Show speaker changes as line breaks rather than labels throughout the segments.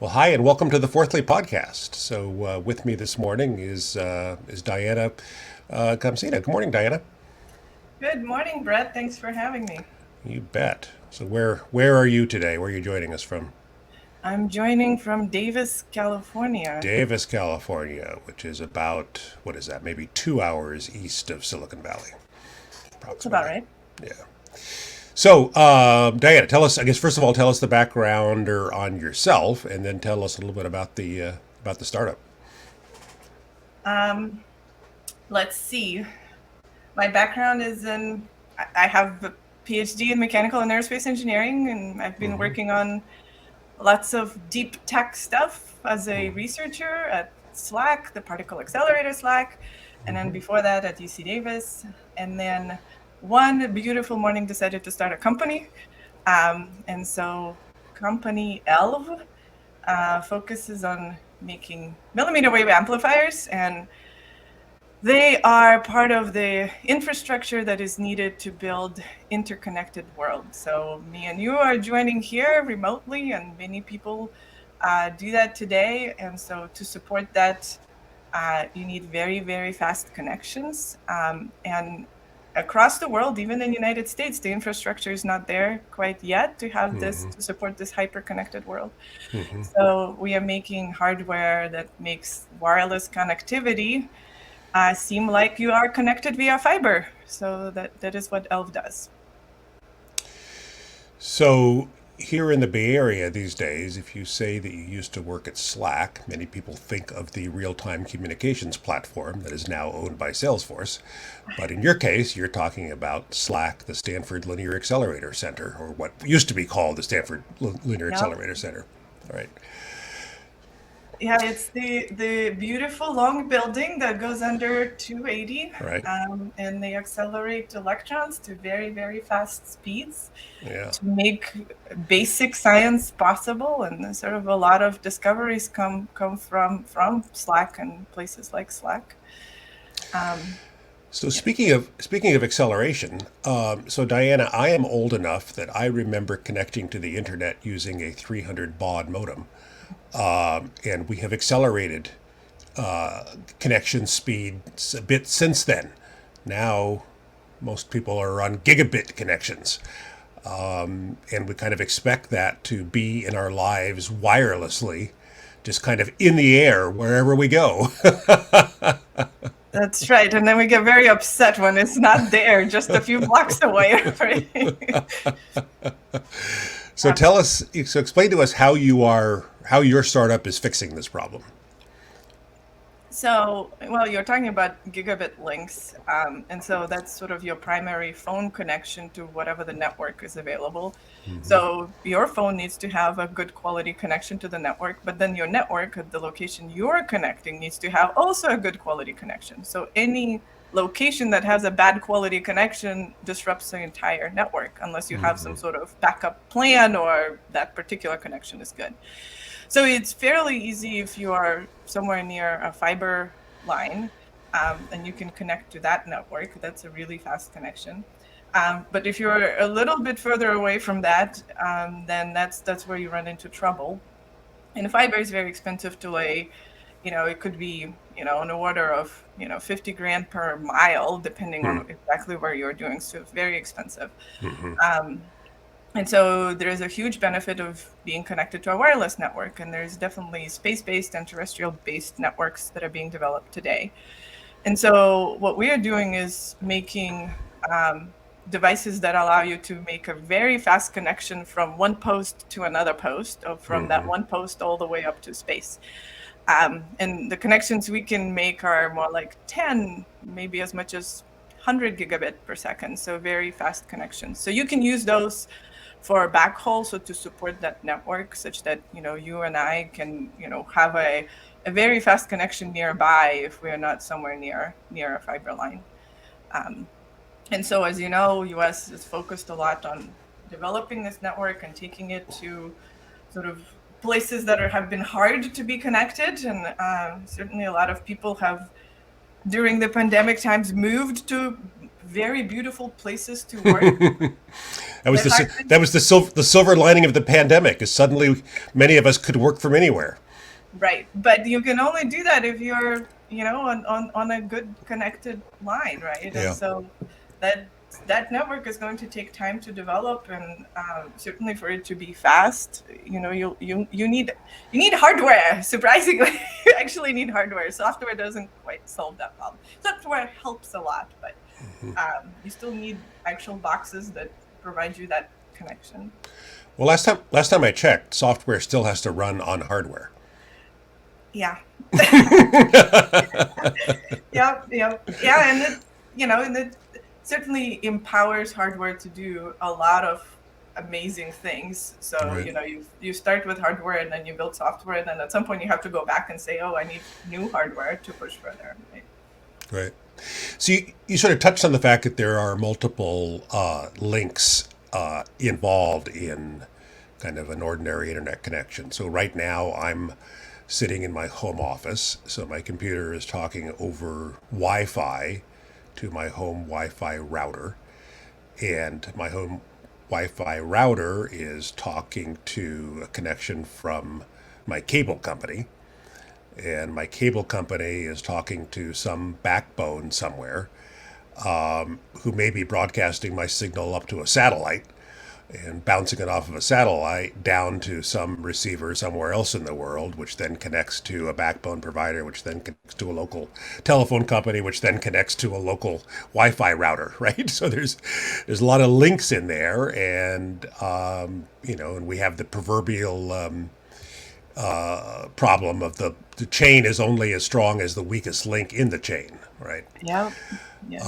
Well, hi, and welcome to the Fourthly Podcast. So, with me this morning is Diana Gamzina. Good morning, Diana.
Good morning, Brett. Thanks for having me.
You bet. So, where are you today? Where are you joining us from?
I'm joining from Davis, California.
Davis, California, which is about what is that? Maybe 2 hours east of Silicon Valley,
That's about
approximately.
right.
Yeah. So, Diana, tell us. I guess first of all, tell us the background on yourself, and then tell us a little bit about the startup.
Um, let's see. My background is I have a PhD in mechanical and aerospace engineering, and I've been
Mm-hmm.
working on lots of deep tech stuff as a
Mm-hmm.
researcher at SLAC, the particle accelerator SLAC, and then before that at UC Davis. And then one beautiful morning decided to start a company. And so company Elve focuses on making millimeter wave amplifiers, and they are part of the infrastructure that is needed to build interconnected world. So me and you are joining here remotely, and many people do that today. And so to support that, you need very, very fast connections. And across the world, even in the United States, the infrastructure is not there quite yet to have this,
Mm-hmm.
to support this hyper-connected world.
Mm-hmm.
So we are making hardware that makes wireless connectivity seem like you are connected via fiber. So that is what Elf does.
So, here in the Bay Area these days, if you say that you used to work at Slack, many people think of the real time communications platform that is now owned by Salesforce. But in your case, you're talking about Slack, the Stanford Linear Accelerator Center, or what used to be called the Stanford Linear
Yep.
Accelerator Center. All right.
Yeah, it's the beautiful long building that goes under 280,
All right.
and they accelerate electrons to very, very fast speeds
Yeah.
to make basic science possible. And sort of a lot of discoveries come from Slack and places like Slack. Um,
So
yeah.
speaking of acceleration, so Diana, I am old enough that I remember connecting to the internet using a 300 baud modem, and we have accelerated connection speeds a bit since then. Now, most people are on gigabit connections, and we kind of expect that to be in our lives wirelessly, just kind of in the air wherever we go.
That's right. And then we get very upset when it's not there, just a few blocks away. Right?
So explain to us how your startup is fixing this problem.
So, well, you're talking about gigabit links. And so that's sort of your primary phone connection to whatever the network is available. So your phone needs to have a good quality connection to the network, but then your network at the location you're connecting needs to have also a good quality connection. So any location that has a bad quality connection disrupts the entire network unless you have some sort of backup plan or that particular connection is good. So it's fairly easy if you are somewhere near a fiber line, and you can connect to that network. That's a really fast connection. But if you're a little bit further away from that, then that's where you run into trouble. And fiber is very expensive to lay. It could be, on the order of, 50 grand per mile, depending on exactly where you're doing. So it's very expensive. Um, and so there is a huge benefit of being connected to a wireless network. And there's definitely space-based and terrestrial-based networks that are being developed today. And so what we are doing is making devices that allow you to make a very fast connection from one post to another post, or from that one post all the way up to space. And the connections we can make are more like 10, maybe as much as 100 gigabit per second. So very fast connections. So you can use those for backhaul, so to support that network, such that you and I can have a very fast connection nearby if we are not somewhere near a fiber line. Um, and so, as you know, US is focused a lot on developing this network and taking it to sort of places that have been hard to be connected. And certainly a lot of people have, during the pandemic times, moved to very beautiful places to work.
That was
The hard
that was the silver lining of the pandemic. Is suddenly many of us could work from anywhere.
Right. But you can only do that if you're, on a good connected line, right? And
Yeah.
so that that network is going to take time to develop, and certainly for it to be fast, you need hardware. Surprisingly, you actually need hardware. Software doesn't quite solve that problem. Software helps a lot, but you still need actual boxes that provide you that connection.
Well, last time I checked, software still has to run on hardware.
Yeah. Yeah, and it certainly empowers hardware to do a lot of amazing things. So
Right.
you start with hardware, and then you build software, and then at some point you have to go back and say, oh, I need new hardware to push further. Right?
Right. So you sort of touched on the fact that there are multiple links involved in kind of an ordinary internet connection. So right now I'm sitting in my home office. So my computer is talking over Wi-Fi to my home Wi-Fi router, and my home Wi-Fi router is talking to a connection from my cable company, and my cable company is talking to some backbone somewhere who may be broadcasting my signal up to a satellite and bouncing it off of a satellite down to some receiver somewhere else in the world, which then connects to a backbone provider, which then connects to a local telephone company, which then connects to a local Wi-Fi router, right? So there's a lot of links in there, and and we have the proverbial problem of the chain is only as strong as the weakest link in the chain, right?
Yeah. Yes.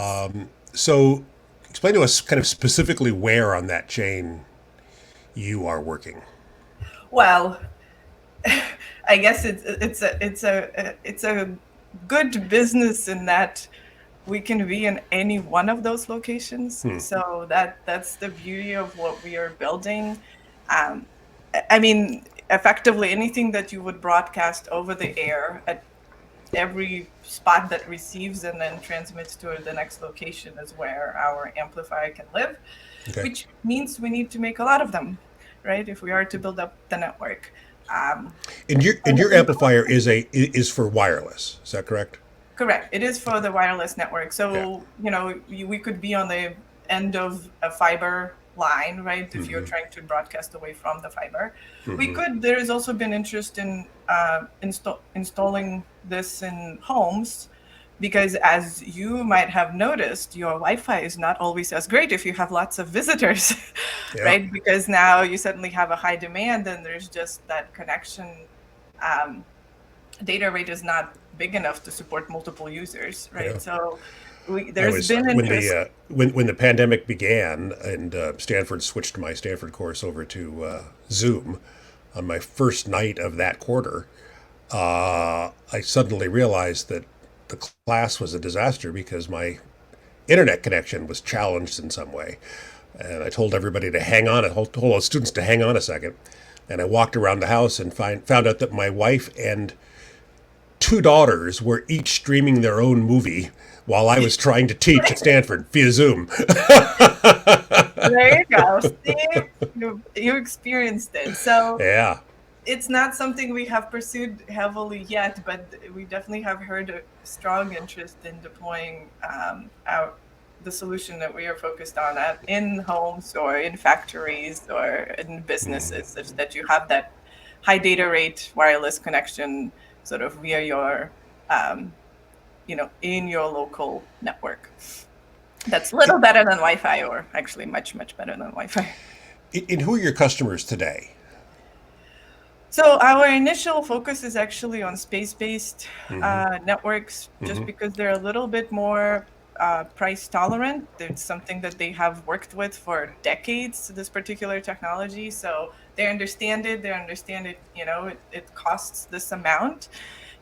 So explain to us kind of specifically where on that chain you are working.
Well, I guess it's a good business in that we can be in any one of those locations. So that's the beauty of what we are building. Um, I mean, effectively anything that you would broadcast over the air at every spot that receives and then transmits to the next location is where our amplifier can live,
Okay.
which means we need to make a lot of them, right? If we are to build up the network. Um,
And your amplifier is for wireless. Is that correct?
Correct. It is for the wireless network.
Yeah.
So, we could be on the end of a fiber line, right? If you're trying to broadcast away from the fiber, there has also been interest in installing this in homes, because as you might have noticed, your Wi-Fi is not always as great if you have lots of visitors,
Yeah.
right? Because now you suddenly have a high demand, and there's just that connection. Um, Data rate is not big enough to support multiple users,
Yeah.
right? So
I
there's
was
been
when
interest.
the when the pandemic began and Stanford switched my Stanford course over to Zoom on my first night of that quarter. I suddenly realized that the class was a disaster because my internet connection was challenged in some way. And I told everybody to hang on, I told all the students to hang on a second. And I walked around the house and found out that my wife and two daughters were each streaming their own movie while I was trying to teach at Stanford via Zoom.
There you go. See, you experienced it. So
Yeah.
it's not something we have pursued heavily yet, but we definitely have heard a strong interest in deploying the solution that we are focused on in homes or in factories or in businesses, such that you have that high data rate wireless connection sort of via your, in your local network. That's a little better than Wi-Fi, or actually much, much better than Wi-Fi.
And who are your customers today?
So our initial focus is actually on space-based networks, just because they're a little bit more price tolerant. It's something that they have worked with for decades, this particular technology. So they understand it. It costs this amount.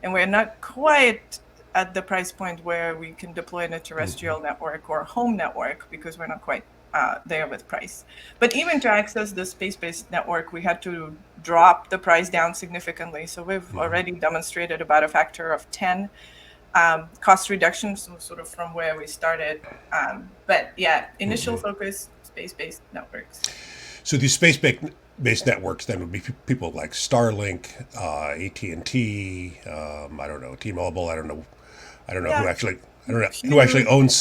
And we're not quite at the price point where we can deploy in a terrestrial network or home network, because we're not quite there with price. But even to access the space-based network, we had to drop the price down significantly. So we've already demonstrated about a factor of 10 cost reduction, so sort of from where we started. But yeah, initial focus, space-based networks.
So these space-based networks then would be people like Starlink, AT&T, I don't know, T-Mobile. I don't know who
Yeah,
actually. I don't know who actually owns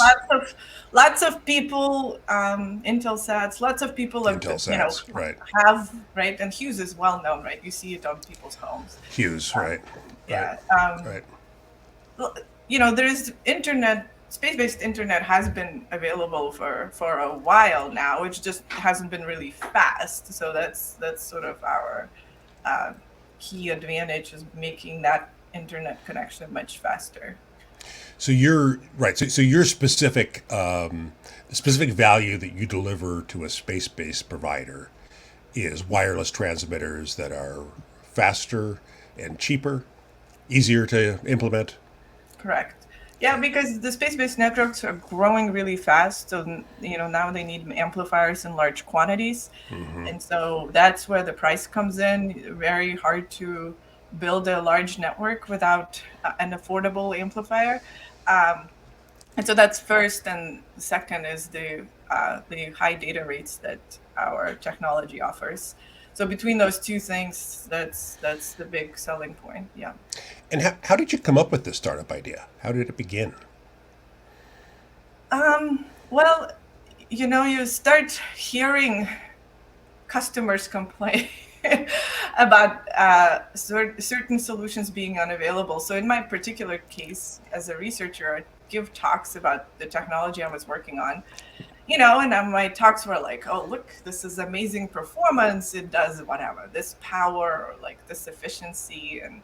lots of people, Intelsats, lots of people have,
Intelsats, right?
have, right, and Hughes is well known, right? You see it on people's homes.
Hughes, right? Right.
Yeah.
Right.
There's internet, space-based internet has been available for a while now. It just hasn't been really fast. So that's sort of our key advantage, is making that internet connection much faster.
So you're right. So your specific value that you deliver to a space-based provider is wireless transmitters that are faster and cheaper, easier to implement.
Correct. Yeah, because the space-based networks are growing really fast. So, now they need amplifiers in large quantities. And so that's where the price comes in. Very hard to build a large network without an affordable amplifier. And so that's first, and second is the high data rates that our technology offers. So between those two things, that's the big selling point. Yeah.
And how did you come up with this startup idea? How did it begin?
Well, you start hearing customers complain about certain solutions being unavailable. So in my particular case, as a researcher, I give talks about the technology I was working on, and my talks were like, oh, look, this is amazing performance. It does whatever, this power, or like this efficiency. And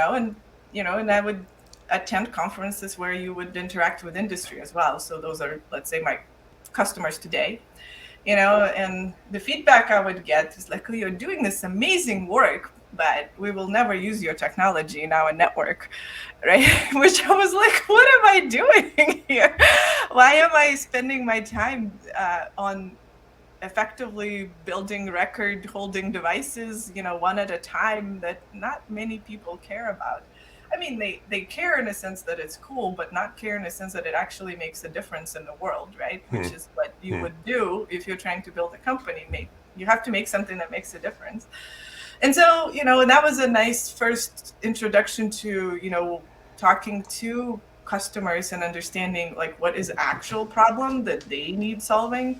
I would attend conferences where you would interact with industry as well. So those are, let's say, my customers today. And the feedback I would get is like, oh, you're doing this amazing work, but we will never use your technology in our network, right? Which I was like, what am I doing here? Why am I spending my time on effectively building record holding devices, one at a time, that not many people care about? I mean, they care in a sense that it's cool, but not care in a sense that it actually makes a difference in the world, right? Which is what you would do if you're trying to build a company. You have to make something that makes a difference. And so, and that was a nice first introduction to, talking to customers and understanding like what is actual problem that they need solving.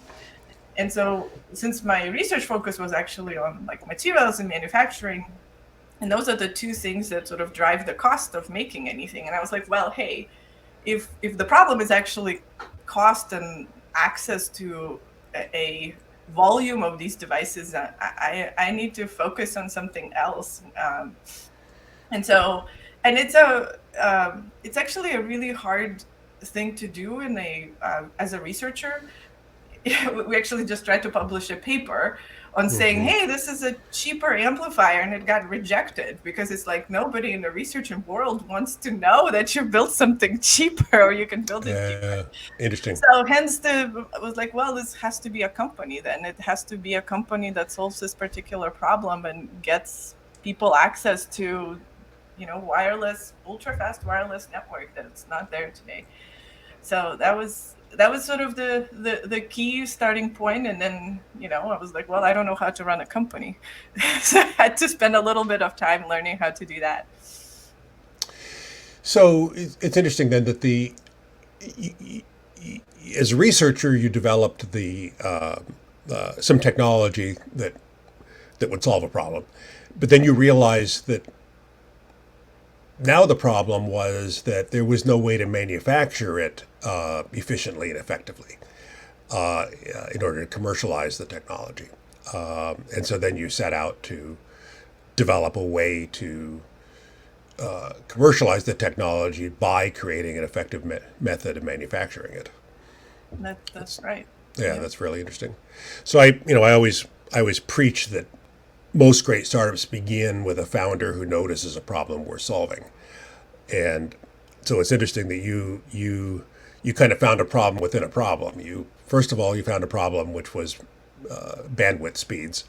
And so since my research focus was actually on like materials and manufacturing, and those are the two things that sort of drive the cost of making anything. And I was like, well, hey, if the problem is actually cost and access to a volume of these devices, I need to focus on something else. And it's actually a really hard thing to do as a researcher. We actually just tried to publish a paper on saying, hey, this is a cheaper amplifier, and it got rejected because it's like nobody in the research world wants to know that you built something cheaper, or you can build it cheaper.
Interesting.
So hence I was like, well, this has to be a company then. It has to be a company that solves this particular problem and gets people access to, wireless, ultra fast wireless network that's not there today. So that was sort of the key starting point. And then, I was like, well, I don't know how to run a company. So I had to spend a little bit of time learning how to do that.
So it's interesting then that as a researcher, you developed some technology that would solve a problem. But then you realized that now the problem was that there was no way to manufacture it efficiently and effectively in order to commercialize the technology. And so then you set out to develop a way to commercialize the technology by creating an effective method of manufacturing it.
That's right.
Yeah, that's really interesting. So I always preach that most great startups begin with a founder who notices a problem worth solving. And so it's interesting that you kind of found a problem within a problem. First of all, you found a problem which was bandwidth speeds,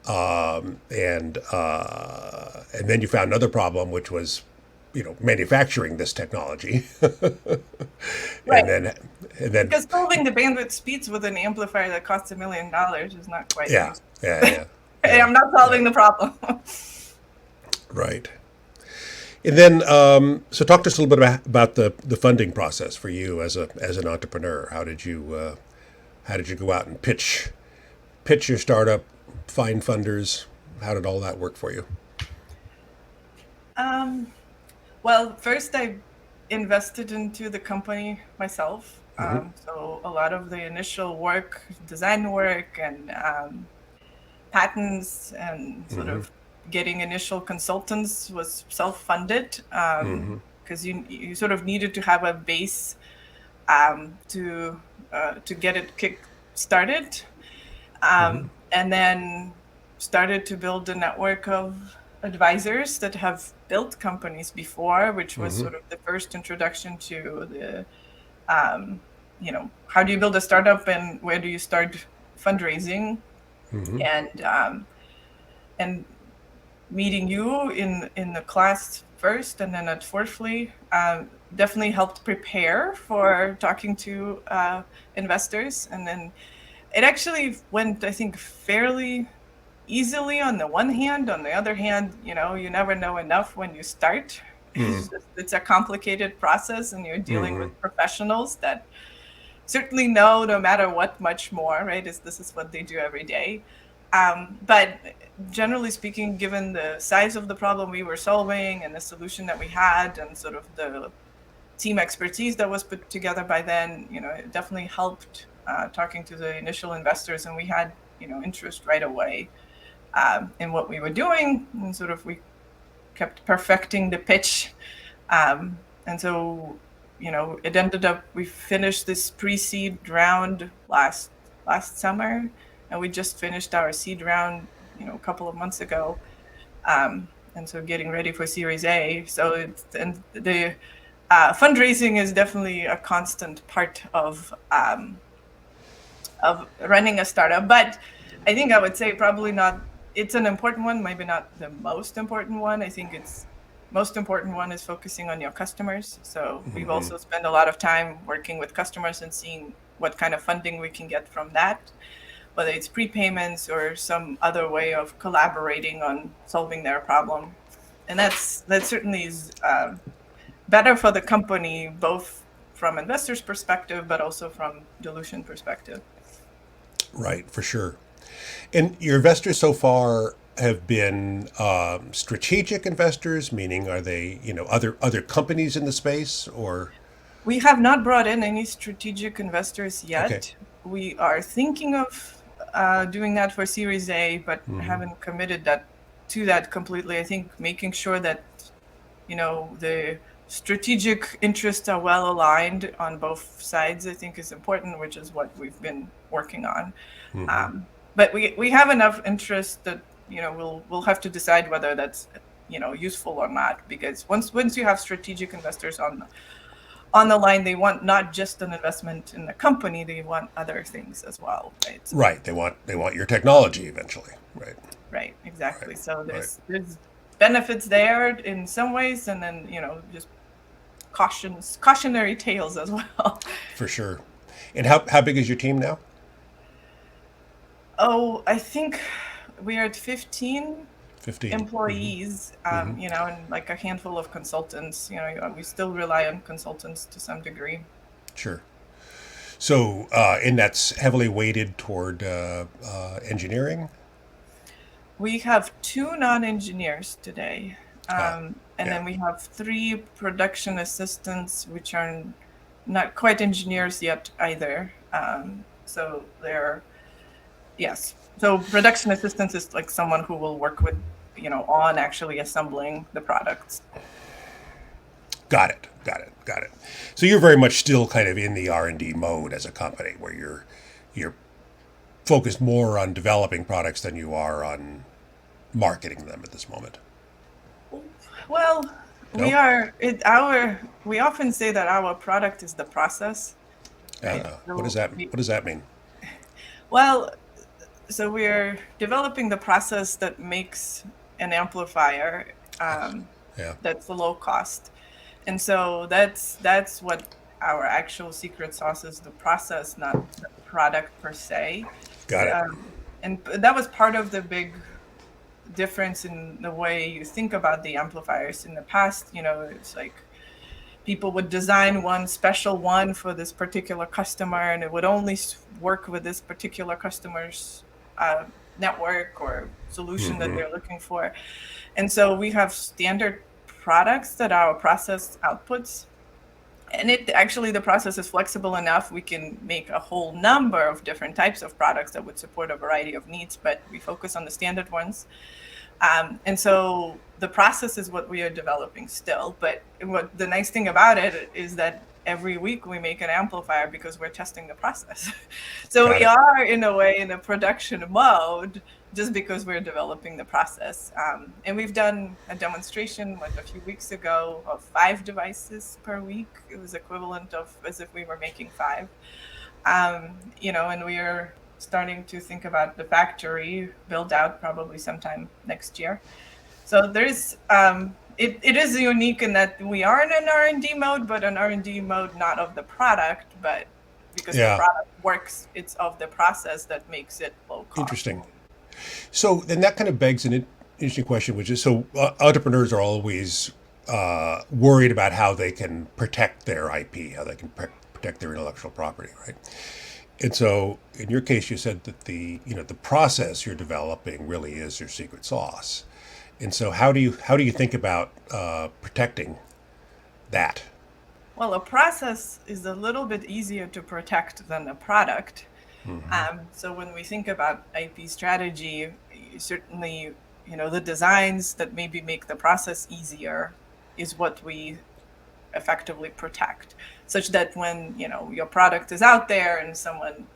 and then you found another problem which was manufacturing this technology, and
Right.
then and then
Because solving the bandwidth speeds with an amplifier that costs $1 million is not quite
yeah,
useful.
yeah, yeah,
Hey,
yeah,
I'm not
yeah,
solving the problem.
right. And then, so talk to us a little bit about the funding process for you as an entrepreneur. How did you go out and pitch your startup, find funders? How did all that work for you?
um, well, first I invested into the company myself. So a lot of the initial work, design work, and patents, and sort of getting initial consultants was self-funded, because you sort of needed to have a base to get it kick started, and then started to build a network of advisors that have built companies before, which was sort of the first introduction to the how do you build a startup and where do you start fundraising, and and meeting you in the class first and then at Forthfully definitely helped prepare for talking to investors. And then it actually went, I think, fairly easily on the one hand. On the other hand, you never know enough when you start. It's a complicated process, and you're dealing with professionals that certainly know, no matter what, much more, right? This is what they do every day. But generally speaking, given the size of the problem we were solving and the solution that we had, and sort of the team expertise that was put together by then, it definitely helped talking to the initial investors, and we had interest right away in what we were doing, and sort of we kept perfecting the pitch. And so, it ended up, we finished this pre-seed round last summer, and we just finished our seed round, a couple of months ago. And so getting ready for Series A. So and the fundraising is definitely a constant part of running a startup. But I think I would say probably not. It's an important one, maybe not the most important one. I think it's most important one is focusing on your customers. So we've also spent a lot of time working with customers and seeing what kind of funding we can get from that, whether it's prepayments or some other way of collaborating on solving their problem. And that certainly is better for the company, both from investors' perspective, but also from dilution perspective.
Right, for sure. And your investors so far have been strategic investors, meaning are they, other companies in the space, or
We have not brought in any strategic investors
okay,
yet. We are thinking of doing that for Series A, but haven't committed to that completely. I think making sure that the strategic interests are well aligned on both sides, I think, is important, which is what we've been working on. But we have enough interest that we'll have to decide whether that's useful or not, because once you have strategic investors on the line, they want not just an investment in the company, they want other things as well, right? So,
right? They want your technology eventually, right?
right,
Right,
exactly. So
right,
there's benefits there in some ways, and then just cautionary tales as well.
for sure. And how big is your team now?
Oh, I think we are at 15
15.
employees, and like a handful of consultants. We still rely on consultants to some degree.
Sure. So, and that's heavily weighted toward engineering.
We have two non-engineers today, and
Yeah.
then we have three production assistants, which are not quite engineers yet either. So they're yes. So production assistants is like someone who will work with, on actually assembling the products.
Got it. Got it. Got it. So you're very much still kind of in the R&D mode as a company, where you're focused more on developing products than you are on marketing them at this moment.
Well, we
No.
are it our we often say that our product is the process, right?
What does
So
that What does that mean?
well, so we're developing the process that makes an amplifier.
Yeah.
that's the low cost. And so that's what our actual secret sauce is, the process, not the product per se.
Got it.
And that was part of the big difference in the way you think about the amplifiers in the past. It's like people would design one special one for this particular customer, and it would only work with this particular customer's network or solution that they're looking for. And so we have standard products that are process outputs. And the process is flexible enough. We can make a whole number of different types of products that would support a variety of needs, but we focus on the standard ones. And so the process is what we are developing still. But what the nice thing about it is that every week we make an amplifier because we're testing the process. So
Got
we
it.
are, in a way, in a production mode just because we're developing the process. And we've done a demonstration a few weeks ago of 5 devices per week. It was equivalent of as if we were making 5. And we are starting to think about the factory build out probably sometime next year. So there's it is unique in that we are in an R&D mode, but an R&D mode not of the product, but because the
Yeah.
product works, it's of the process that makes it low cost.
Interesting. So then that kind of begs an interesting question, which is so entrepreneurs are always worried about how they can protect their IP, how they can protect their intellectual property, right? And so in your case, you said that the process you're developing really is your secret sauce. And so how do you think about protecting that?
Well, a process is a little bit easier to protect than a product. So when we think about IP strategy, certainly, the designs that maybe make the process easier is what we effectively protect, such that when, your product is out there and someone,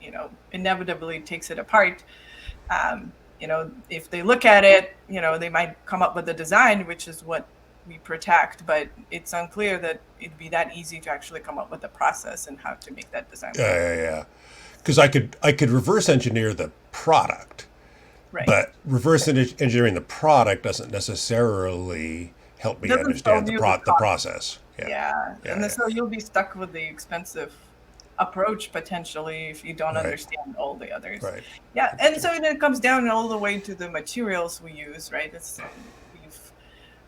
inevitably takes it apart, if they look at it, they might come up with a design, which is what we protect, but it's unclear that it'd be that easy to actually come up with a process and how to make that design work.
Yeah. Because I could reverse engineer the product,
Right.
but reverse engineering the product doesn't necessarily help
It
me
doesn't
understand
solve you the
the
problem.
process. Yeah.
Yeah.
Yeah.
And then
Yeah.
so you'll be stuck with the expensive approach potentially if you don't
Right.
understand all the others.
Right.
Yeah. And
Interesting.
so it comes down all the way to the materials we use, right?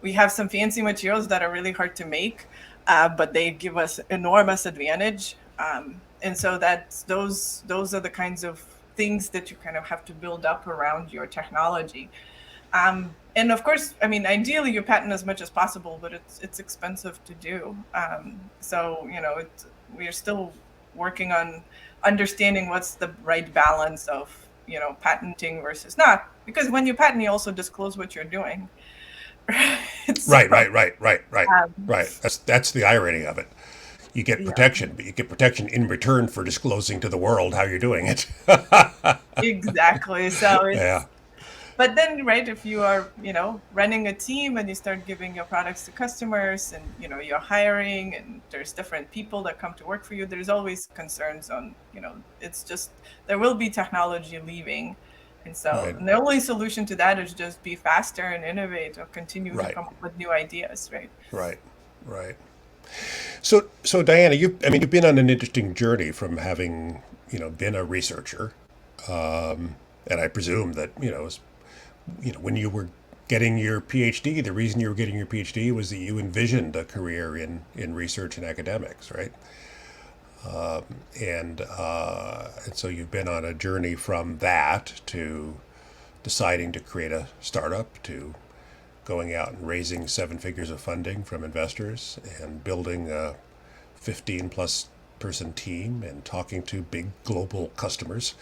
We have some fancy materials that are really hard to make, but they give us enormous advantage. And so those are the kinds of things that you kind of have to build up around your technology. And of course, I mean, ideally you patent as much as possible, but it's expensive to do. So we're still working on understanding what's the right balance of patenting versus not. Because when you patent, you also disclose what you're doing. So,
Right. Right. Right. Right. Right.
um,
Right. That's the irony of it. You get
yeah,
protection, but you get protection in return for disclosing to the world how you're doing it.
exactly. So
Yeah.
but then, right, if you are, running a team and you start giving your products to customers and, you're hiring and there's different people that come to work for you, there's always concerns on, it's just, there will be technology leaving. And so
Right.
the only solution to that is just be faster and innovate or continue to
Right.
come up with new ideas, right?
Right. Right. So Diana, you've been on an interesting journey from having, been a researcher, and I presume that, when you were getting your PhD, the reason you were getting your PhD was that you envisioned a career in research and academics, right? And so you've been on a journey from that to deciding to create a startup to going out and raising 7 figures of funding from investors and building a 15 plus person team and talking to big global customers.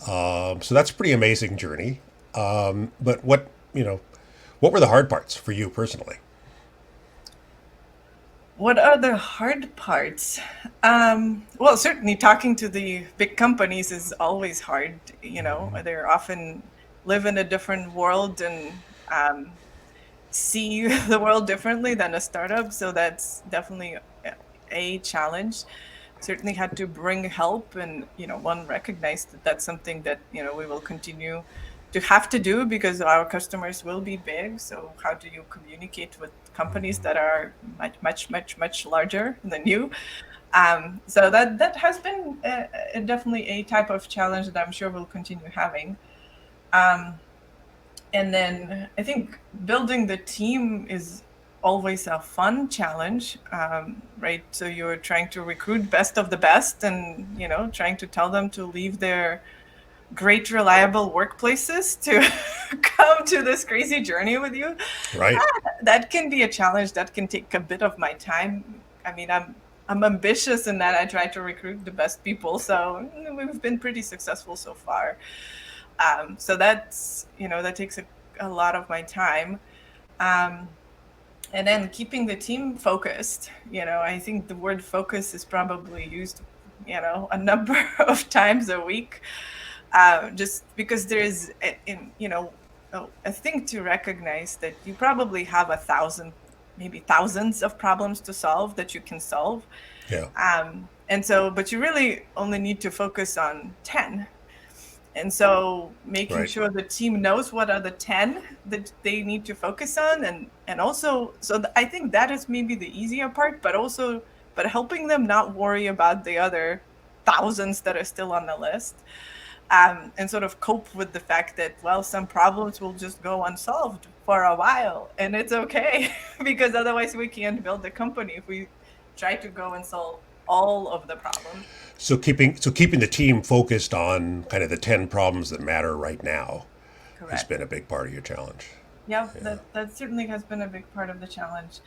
So that's a pretty amazing journey. But what were the hard parts for you personally?
What are the hard parts? Well, certainly talking to the big companies is always hard. They're often live in a different world and see the world differently than a startup. So that's definitely a challenge. Certainly had to bring help, and one recognized that that's something that we will continue to have to do because our customers will be big. So how do you communicate with companies that are much larger than you? So that has been definitely a type of challenge that I'm sure we'll continue having. Um, and then I think building the team is always a fun challenge, right? So you're trying to recruit best of the best, and trying to tell them to leave their great reliable workplaces to come to this crazy journey with you.
Right.
That can be a challenge. That can take a bit of my time. I mean, I'm ambitious in that I try to recruit the best people, so we've been pretty successful so far. So that's that takes a lot of my time. um, and then keeping the team focused. I think the word focus is probably used a number of times a week, just because there's a thing to recognize that you probably have 1,000, maybe thousands of problems to solve that you can solve.
Yeah.
And so, but you really only need to focus on 10. And so making
Right.
sure the team knows what are the 10 that they need to focus on. And also, so I think that is maybe the easier part, but helping them not worry about the other thousands that are still on the list. And sort of cope with the fact that, well, some problems will just go unsolved for a while, and it's okay because otherwise we can't build the company if we try to go and solve all of the problems.
So keeping the team focused on kind of the 10 problems that matter right now has
Correct.
been a big part of your challenge.
Yeah,
Yeah.
that certainly has been a big part of the challenge.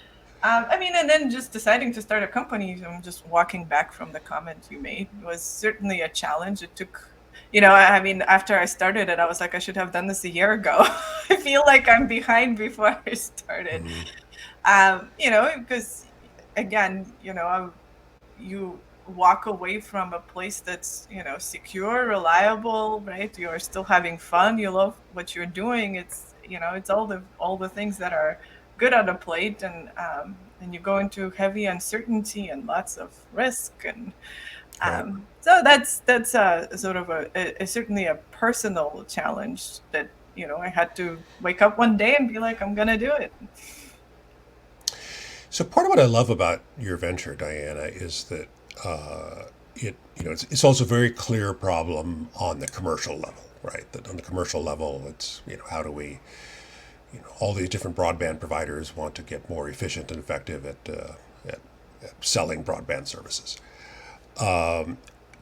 I mean, and then just deciding to start a company, I'm just walking back from the comment you made, was certainly a challenge. It took, I mean, after I started it, I was like, I should have done this a year ago. I feel like I'm behind before I started. Because again, you walk away from a place that's secure, reliable, right? You're still having fun, you love what you're doing. It's all the things that are good on the plate, and you go into heavy uncertainty and lots of risk. And
Right.
so that's a sort of certainly a personal challenge that I had to wake up one day and be like, I'm gonna do it.
So part of what I love about your venture, Diana, is that it's also a very clear problem on the commercial level, right? That on the commercial level, it's how do we all these different broadband providers want to get more efficient and effective at selling broadband services.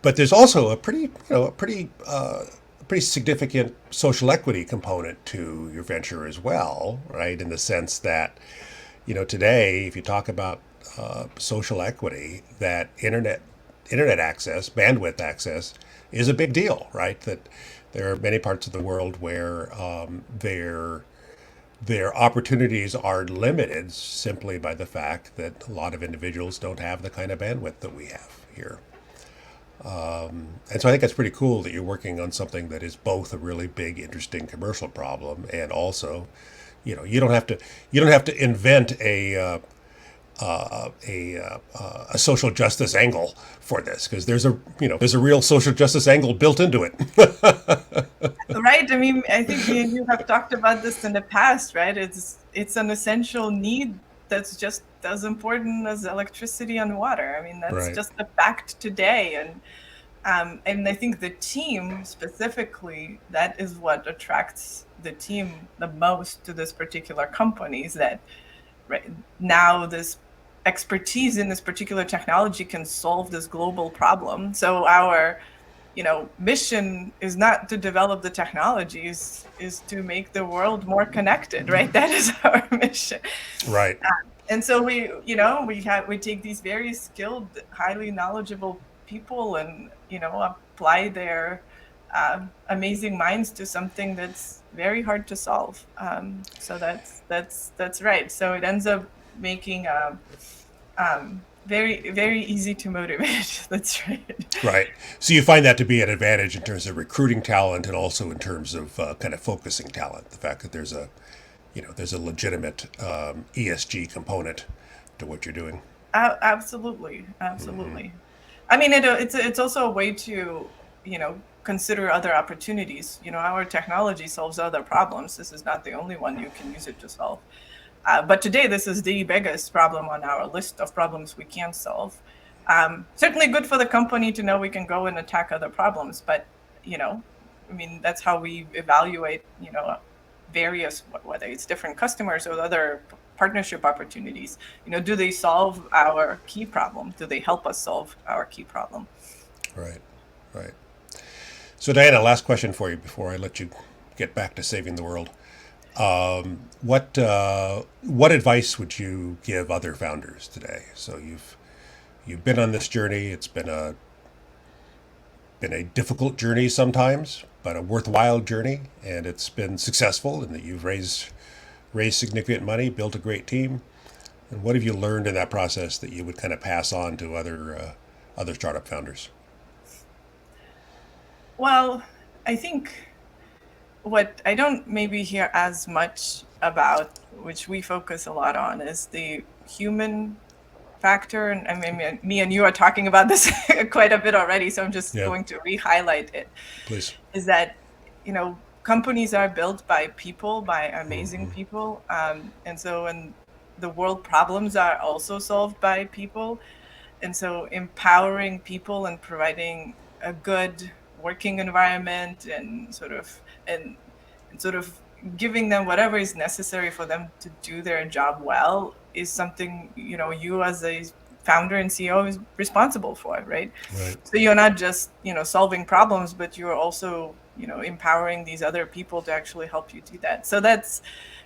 But there's also a pretty significant social equity component to your venture as well, right? In the sense that today, if you talk about social equity, that internet access, bandwidth access, is a big deal, right? That there are many parts of the world where their opportunities are limited simply by the fact that a lot of individuals don't have the kind of bandwidth that we have here. And so I think that's pretty cool that you're working on something that is both a really big, interesting commercial problem and also, you don't have to invent a social justice angle for this because there's a real social justice angle built into it.
Right. I mean, I think me and you have talked about this in the past, right? It's an essential need that's just as important as electricity and water. I mean, that's
Right.
just a fact today. And I think the team specifically, that is what attracts the team the most to this particular company, is that right now this expertise in this particular technology can solve this global problem. So our mission is not to develop the technologies, is to make the world more connected, right? That is our mission.
Right.
And so we take these very skilled, highly knowledgeable people and apply their amazing minds to something that's very hard to solve. So that's right. So it ends up making very very easy to motivate. That's right.
Right. So you find that to be an advantage in terms of recruiting talent and also in terms of kind of focusing talent. The fact that there's a legitimate ESG component to what you're doing.
Absolutely, absolutely. I mean, it's also a way to consider other opportunities. Our technology solves other problems. This is not the only one you can use it to solve. But today, this is the biggest problem on our list of problems we can solve. Certainly good for the company to know we can go and attack other problems, but, that's how we evaluate, various, whether it's different customers or other partnership opportunities. Do they solve our key problem? Do they help us solve our key problem?
Right, right. So Diana, last question for you before I let you get back to saving the world. What advice would you give other founders today? So you've been on this journey. It's been a difficult journey sometimes, but a worthwhile journey, and it's been successful in that you've raised significant money, built a great team. And what have you learned in that process that you would kind of pass on to other startup founders?
Well, I think what I don't maybe hear as much about, which we focus a lot on, is the human factor. And I mean, me and you are talking about this quite a bit already, so I'm just going to re-highlight it.
Please.
Is that, companies are built by people, by amazing people. And so, and the world problems are also solved by people. And so empowering people and providing a good working environment and sort of giving them whatever is necessary for them to do their job well is something, you as a founder and CEO is responsible for, right? So you're not just, solving problems, but you're also, empowering these other people to actually help you do that. So that's,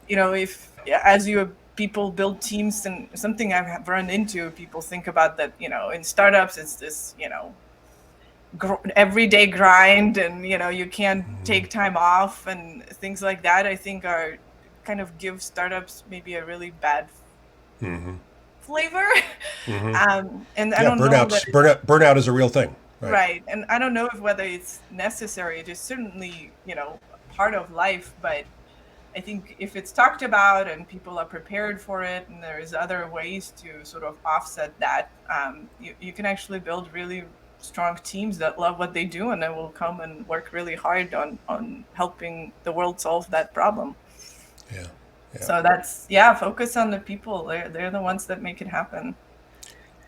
if as people build teams, and something I've run into, people think about that, in startups, it's this, everyday grind, and you can't take time off and things like that. I think are kind of give startups maybe a really bad flavor. And I don't know
burnout is a real thing,
right? And I don't know whether it's necessary. It is certainly part of life, but I think if it's talked about and people are prepared for it, and there's other ways to sort of offset that, you can actually build really strong teams that love what they do, and then will come and work really hard on helping the world solve that problem.
Yeah.
So that's, focus on the people. They're the ones that make it happen.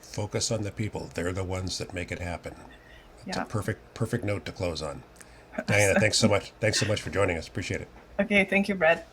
Focus on the people. They're the ones that make it happen. It's a perfect note to close on. Diana, thanks so much. Thanks so much for joining us. Appreciate it.
Okay. Thank you, Brett.